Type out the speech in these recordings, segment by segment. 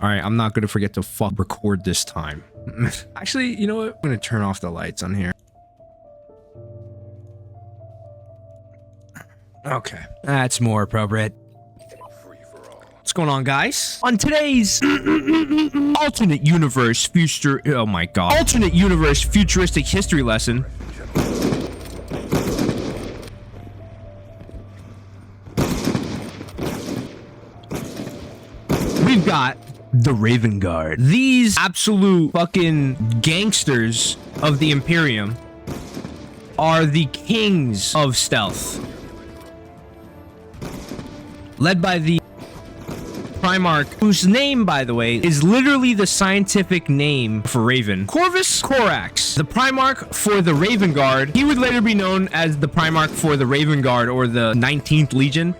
All right, I'm not gonna forget to fuck record this time. Actually, you know what? I'm gonna turn off the lights on here. Okay, that's more appropriate. What's going on, guys? On today's alternate universe future, oh my god, alternate universe futuristic history lesson. We've got the Raven Guard. These absolute fucking gangsters of the Imperium are the kings of stealth. Led by the Primarch, whose name, by the way, is literally the scientific name for Raven. Corvus Corax, the Primarch for the Raven Guard. He would later be known as the Primarch for the Raven Guard or the 19th Legion.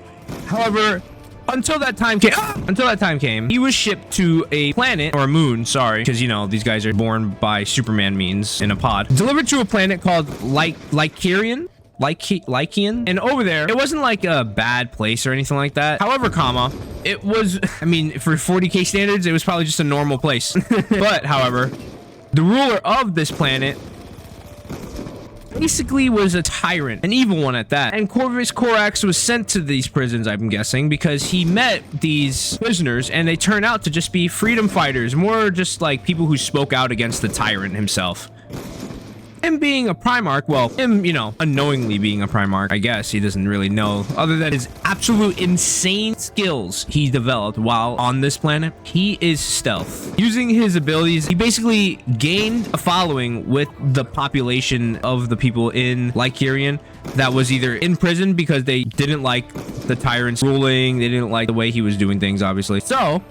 However, until that time came, he was shipped to a planet, or a moon, sorry, because, you know, these guys are born by Superman means in a pod. Delivered to a planet called Lycian. And over there, it wasn't like a bad place or anything like that. However, it was, I mean, for 40k standards, it was probably just a normal place. But, however, the ruler of this planet basically was a tyrant, an evil one at that. And Corvus Corax was sent to these prisons, I'm guessing, because he met these prisoners and they turned out to just be freedom fighters, more just like people who spoke out against the tyrant himself. Him being a Primarch, well, him, you know, unknowingly being a Primarch, I guess he doesn't really know, other than his absolute insane skills he developed while on this planet. He is stealth. Using his abilities, he basically gained a following with the population of the people in Lycian that was either in prison because they didn't like the tyrant's ruling, they didn't like the way he was doing things, obviously. So,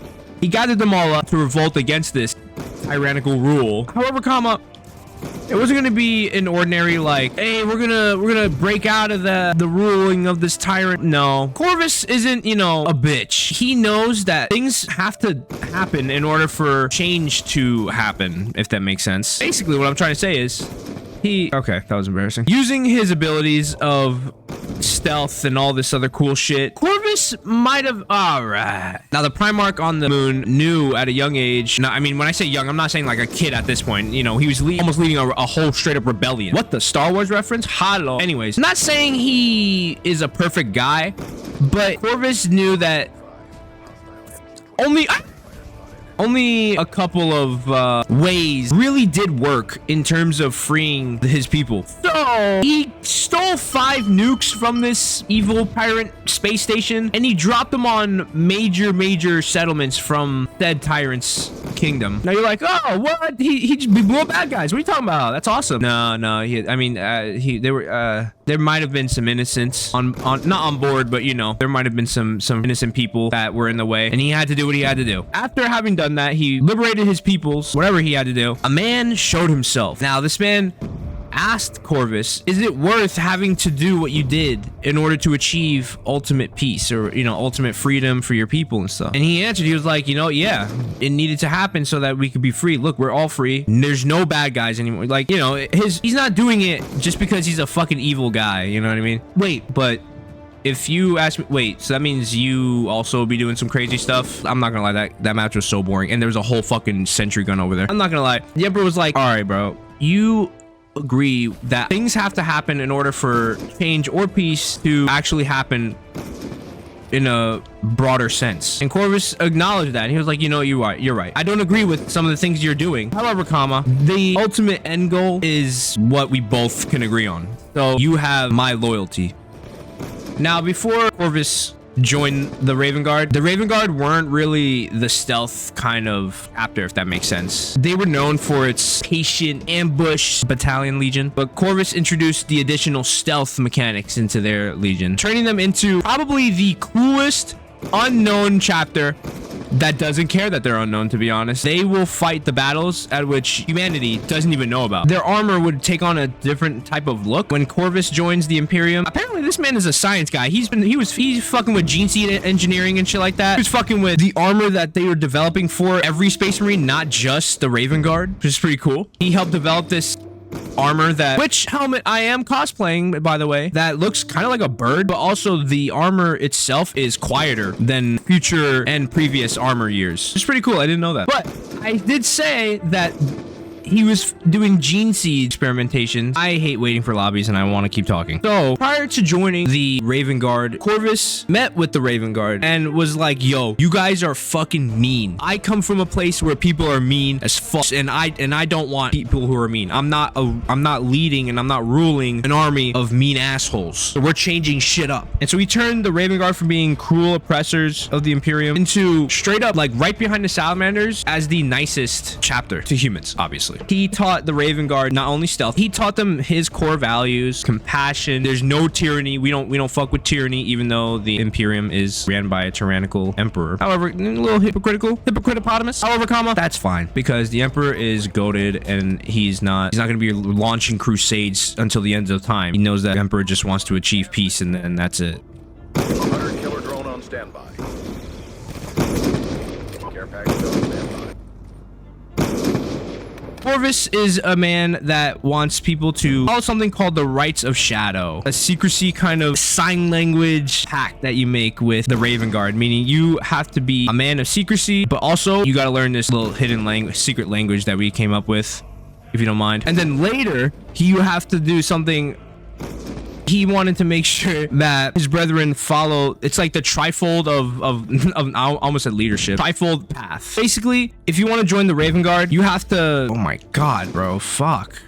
he gathered them all up to revolt against this tyrannical rule. However, it wasn't gonna be an ordinary like, hey, we're gonna break out of the ruling of this tyrant. No, Corvus isn't, you know, a bitch. He knows that things have to happen in order for change to happen, if that makes sense. Basically, what I'm trying to say is okay, that was embarrassing. Using his abilities of stealth and all this other cool shit, Corvus might have, all right. Now, the Primarch on the moon knew at a young age, now, I mean, when I say young, I'm not saying like a kid at this point, you know, he was almost leading a whole straight up rebellion. What, the Star Wars reference? Hello. Anyways, not saying he is a perfect guy, but Corvus knew that only a couple of ways really did work in terms of freeing his people. So he stole 5 nukes from this evil pirate space station and he dropped them on major settlements from said tyrant's kingdom. Now you're like, oh, what? He blew up bad guys. What are you talking about? That's awesome. No. There might have been some innocents on not on board, but you know, there might have been some innocent people that were in the way, and he had to do what he had to do. After having done that, he liberated his peoples, whatever he had to do. A man showed himself. Now, this man asked Corvus, is it worth having to do what you did in order to achieve ultimate peace or, you know, ultimate freedom for your people and stuff? And he answered, he was like, you know, yeah, it needed to happen so that we could be free. Look, we're all free. There's no bad guys anymore. Like, you know, he's not doing it just because he's a fucking evil guy. You know what I mean? Wait, but if you ask me, wait, so that means you also be doing some crazy stuff? I'm not gonna lie, that match was so boring. And there was a whole fucking sentry gun over there. I'm not gonna lie. The Emperor was like, all right, bro, you agree that things have to happen in order for change or peace to actually happen in a broader sense. And Corvus acknowledged that. He was like, you know, you're right. I don't agree with some of the things you're doing. However, the ultimate end goal is what we both can agree on. So you have my loyalty. Now, before Corvus joined the Raven Guard weren't really the stealth kind of chapter, if that makes sense. They were known for its patient ambush battalion legion, but Corvus introduced the additional stealth mechanics into their legion, turning them into probably the coolest unknown chapter that doesn't care that they're unknown, to be honest. They will fight the battles at which humanity doesn't even know about. Their armor would take on a different type of look. When Corvus joins the Imperium, apparently this man is a science guy. He's fucking with gene seed engineering and shit like that. He was fucking with the armor that they were developing for every Space Marine, not just the Raven Guard, which is pretty cool. He helped develop this armor which helmet I am cosplaying, by the way, that looks kind of like a bird, but also the armor itself is quieter than future and previous armor years. It's pretty cool. I didn't know that. But I did say that he was doing gene seed experimentation. I hate waiting for lobbies and I want to keep talking. So prior to joining the Raven Guard, Corvus met with the Raven Guard and was like, yo, you guys are fucking mean. I come from a place where people are mean as fuck, and I don't want people who are mean. I'm not leading and I'm not ruling an army of mean assholes. So we're changing shit up. And so he turned the Raven Guard from being cruel oppressors of the Imperium into straight up, like, right behind the Salamanders as the nicest chapter to humans, obviously. He taught the Raven Guard not only stealth, he taught them his core values, compassion. There's no tyranny. We don't fuck with tyranny, even though the Imperium is ran by a tyrannical emperor. However, a little hypocritopotamus. However, that's fine because the emperor is goated and he's not going to be launching crusades until the end of time. He knows that the emperor just wants to achieve peace and that's it. 100 killer drone on standby. Care package on standby. Corvus is a man that wants people to follow something called the Rites of Shadow, a secrecy kind of sign language pact that you make with the Raven Guard, meaning you have to be a man of secrecy, but also you got to learn this little hidden language, secret language that we came up with, if you don't mind. And then later, you have to do something. He wanted to make sure that his brethren follow. It's like the trifold of I almost said leadership. Trifold path. Basically, if you want to join the Raven Guard, you have to. Oh my god, bro. Fuck.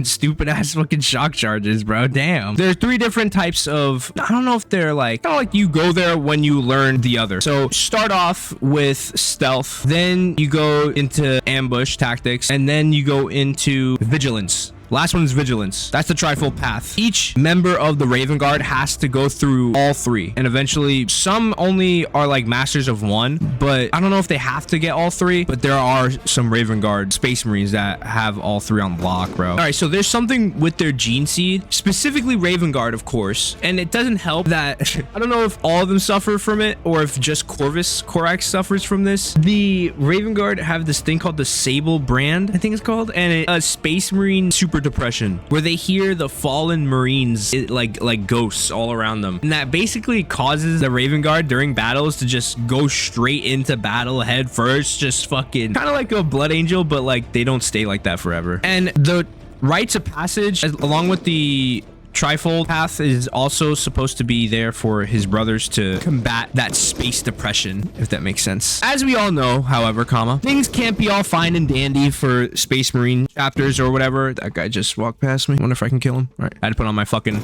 Stupid ass fucking shock charges, bro. Damn. There's 3 different types of. I don't know if they're like. Kind of like you go there when you learn the other. So start off with stealth, then you go into ambush tactics, and then you go into vigilance. Last one is vigilance. That's the trifold path. Each member of the Raven Guard has to go through all 3, and eventually some only are like masters of one, but I don't know if they have to get all 3, but there are some Raven Guard Space Marines that have all 3 on lock, bro. All right, so there's something with their gene seed, specifically Raven Guard, of course, and it doesn't help that I don't know if all of them suffer from it or if just Corax suffers from this. The Raven Guard have this thing called the Sable Brand, I think it's called, and a Space Marine super depression where they hear the fallen Marines like ghosts all around them, and that basically causes the Raven Guard during battles to just go straight into battle head first, just fucking kind of like a Blood Angel, but like they don't stay like that forever. And the rites of passage along with the trifold path is also supposed to be there for his brothers to combat that space depression, if that makes sense. As we all know, however, things can't be all fine and dandy for Space Marine chapters or whatever. That guy just walked past me. I wonder if I can kill him. All right, I had to put on my fucking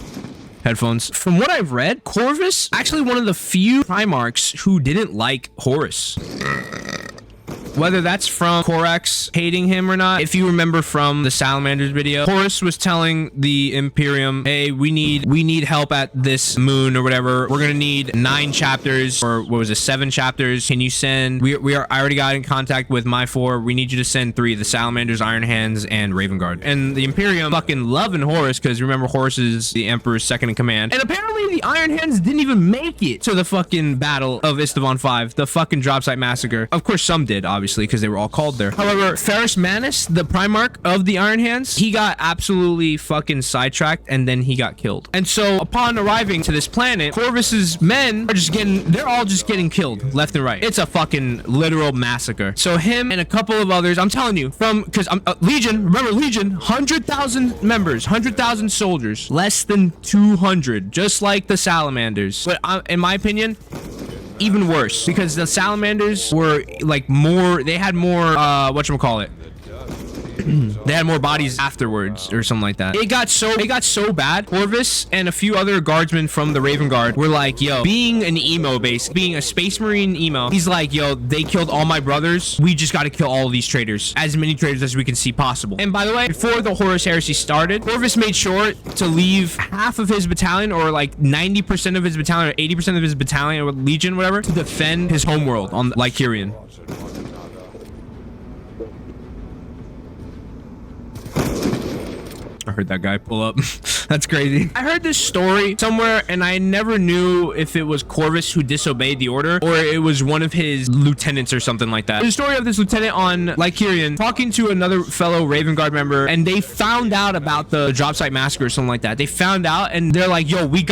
headphones. From what I've read, Corvus actually one of the few Primarchs who didn't like Horus. Whether that's from Corax hating him or not, if you remember from the Salamanders video, Horus was telling the Imperium, hey, we need help at this moon or whatever. We're gonna need 9 chapters, or what was it, 7 chapters. Can you send? I already got in contact with my 4. We need you to send 3: the Salamanders, Iron Hands, and Raven Guard. And the Imperium fucking loving Horus, because remember, Horus is the Emperor's second in command. And apparently the Iron Hands didn't even make it to the fucking battle of Istvan 5, the fucking drop site massacre. Of course, some did, obviously, because they were all called there. However, Ferrus Manus, the Primarch of the Iron Hands, he got absolutely fucking sidetracked and then he got killed. And so upon arriving to this planet, Corvus's men are they're all just getting killed left and right. It's a fucking literal massacre. So him and a couple of others, I'm telling you, because Legion, remember Legion, 100,000 members, 100,000 soldiers, less than 200, just like the Salamanders. But in my opinion, even worse, because the Salamanders were like they had more whatchamacallit. They had more bodies afterwards or something like that. It got so bad. Corvus and a few other guardsmen from the Raven Guard were like, yo, being a Space Marine emo, he's like, yo, they killed all my brothers. We just got to kill all of these traitors, as many traitors as we can see possible. And by the way, before the Horus Heresy started, Corvus made sure to leave half of his battalion, or like 90% of his battalion, or 80% of his battalion, or Legion, whatever, to defend his homeworld on Lycurion. I heard that guy pull up. That's crazy. I heard this story somewhere, and I never knew if it was Corvus who disobeyed the order or it was one of his lieutenants or something like that. There's a story of this lieutenant on Lycurian talking to another fellow Raven Guard member, and they found out about the drop site massacre or something like that. They found out, and they're like, yo, we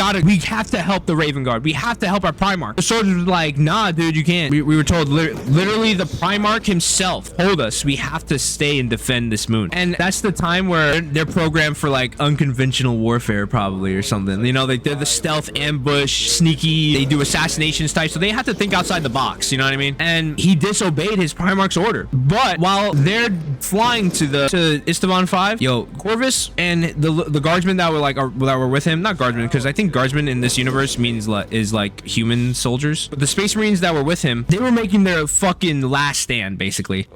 have to help the Raven Guard. We have to help our Primarch. The soldiers were like, nah, dude, you can't. We were told literally the Primarch himself told us we have to stay and defend this moon. And that's the time where they're programmed for like unconventional warfare probably or something. You know, they're the stealth, ambush, sneaky, they do assassinations type, so they have to think outside the box, you know what I mean? And he disobeyed his Primarch's order. But while they're flying to Esteban 5, yo, Corvus and the guardsmen that were with him, not guardsmen, because I think guardsmen in this universe is like human soldiers, but the Space Marines that were with him, they were making their fucking last stand basically.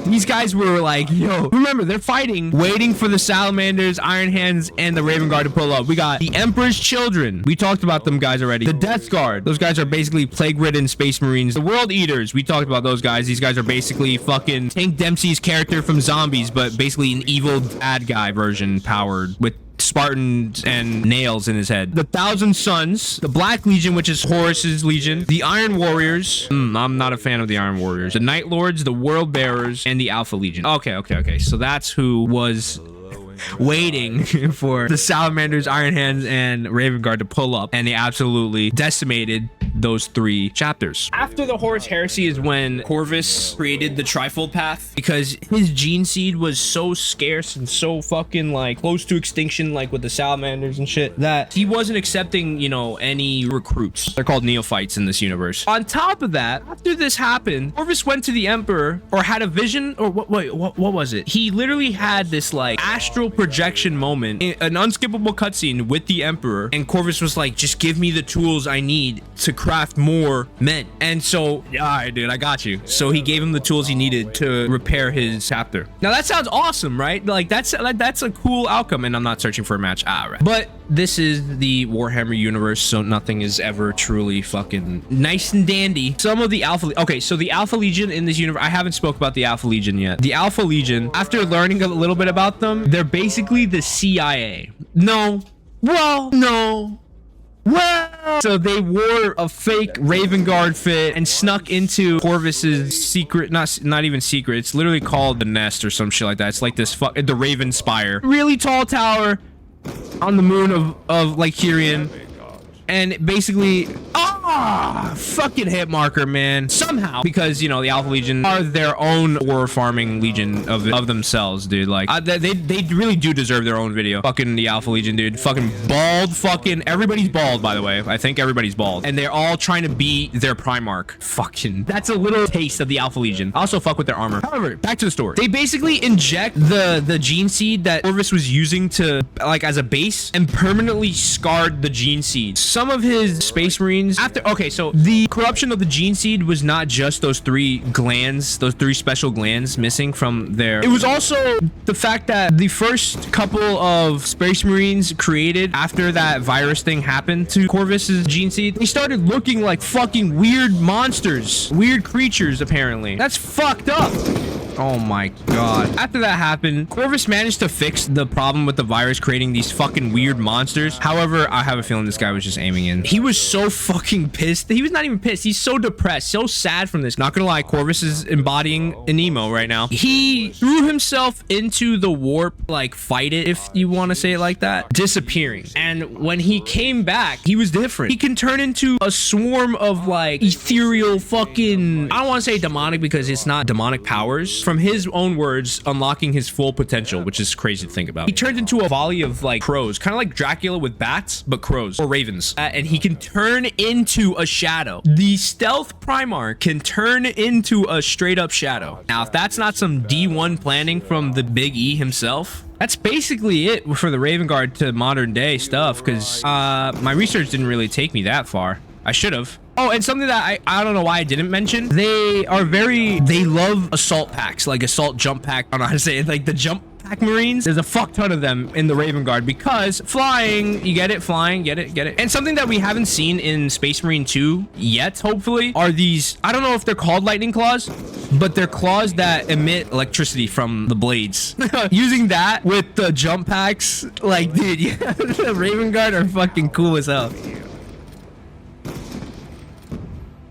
These guys were like, yo, remember, they're fighting, waiting for the Salamanders, Iron Hands, and the Raven Guard to pull up. We got the Emperor's Children. We talked about them guys already. The Death Guard. Those guys are basically plague-ridden Space Marines. The World Eaters. We talked about those guys. These guys are basically fucking Tank Dempsey's character from Zombies, but basically an evil bad guy version powered with Spartans and nails in his head. The Thousand Sons, the Black Legion, which is Horus's Legion, the Iron Warriors. I'm not a fan of the Iron Warriors. The Night Lords, the World Bearers, and the Alpha Legion. Okay. So that's who was waiting for the Salamanders, Iron Hands, and Raven Guard to pull up, and they absolutely decimated those 3 chapters. After the Horus Heresy is when Corvus created the Trifold Path, because his gene seed was so scarce and so fucking like close to extinction, like with the Salamanders and shit, that he wasn't accepting, you know, any recruits. They're called neophytes in this universe. On top of that, after this happened, Corvus went to the Emperor, or had a vision, or what was it? He literally had this like astral projection moment, an unskippable cutscene with the Emperor, and Corvus was like, just give me the tools I need to craft more men. And so, all right, dude, I got you. So he gave him the tools he needed to repair his chapter. Now that sounds awesome, right? Like that's a cool outcome, and I'm not searching for a match. Right. But this is the Warhammer universe, so nothing is ever truly fucking nice and dandy. Some of the so the Alpha Legion in this universe, I haven't spoke about the Alpha Legion yet. The Alpha Legion, after learning a little bit about them, they're basically the CIA. So they wore a fake Raven Guard fit and snuck into Corvus's secret, not even secret, it's literally called the Nest or some shit like that. It's like this the Raven Spire. Really tall tower on the moon of Lycurian. And basically, fucking hit marker, man. Somehow, because, you know, the Alpha Legion are their own war farming legion of themselves, dude. Like, they really do deserve their own video. Fucking the Alpha Legion, dude. Fucking bald, everybody's bald, by the way. I think everybody's bald. And they're all trying to be their Primarch. Fucking, that's a little taste of the Alpha Legion. I also fuck with their armor. However, back to the story. They basically inject the gene seed that Corvus was using to, like, as a base, and permanently scarred the gene seed. Some of his Space Marines so the corruption of the gene seed was not just those 3 glands, those 3 special glands missing from there. It was also the fact that the first couple of Space Marines created after that virus thing happened to Corvus's gene seed, they started looking like fucking weird monsters, weird creatures apparently. That's fucked up. Oh my god. After that happened, Corvus managed to fix the problem with the virus creating these fucking weird monsters. However, I have a feeling this guy was just aiming in. He was so fucking pissed. He was not even pissed. He's so depressed, so sad from this. Not gonna lie, Corvus is embodying an emo right now. He threw himself into the warp, like fight it, if you want to say it like that, disappearing. And when he came back, he was different. He can turn into a swarm of like ethereal fucking, I don't want to say demonic because it's not demonic powers. From his own words, unlocking his full potential, which is crazy to think about. He turned into a volley of like crows, kind of like Dracula with bats, but crows or ravens. And he can turn into a shadow. The stealth Primarch can turn into a straight up shadow. Now, if that's not some D1 planning from the Big E himself, that's basically it for the Raven Guard to modern day stuff, because my research didn't really take me that far. I should have. Oh, and something that I don't know why I didn't mention. They love assault packs, like assault jump pack. I don't know how to say it. Like the jump jetpack Marines, there's a fuck ton of them in the Raven Guard because flying, you get it, flying, get it. And something that we haven't seen in Space Marine 2 yet, hopefully, are these, I don't know if they're called lightning claws, but they're claws that emit electricity from the blades. Using that with the jump packs, like, dude, yeah, the Raven Guard are fucking cool as hell.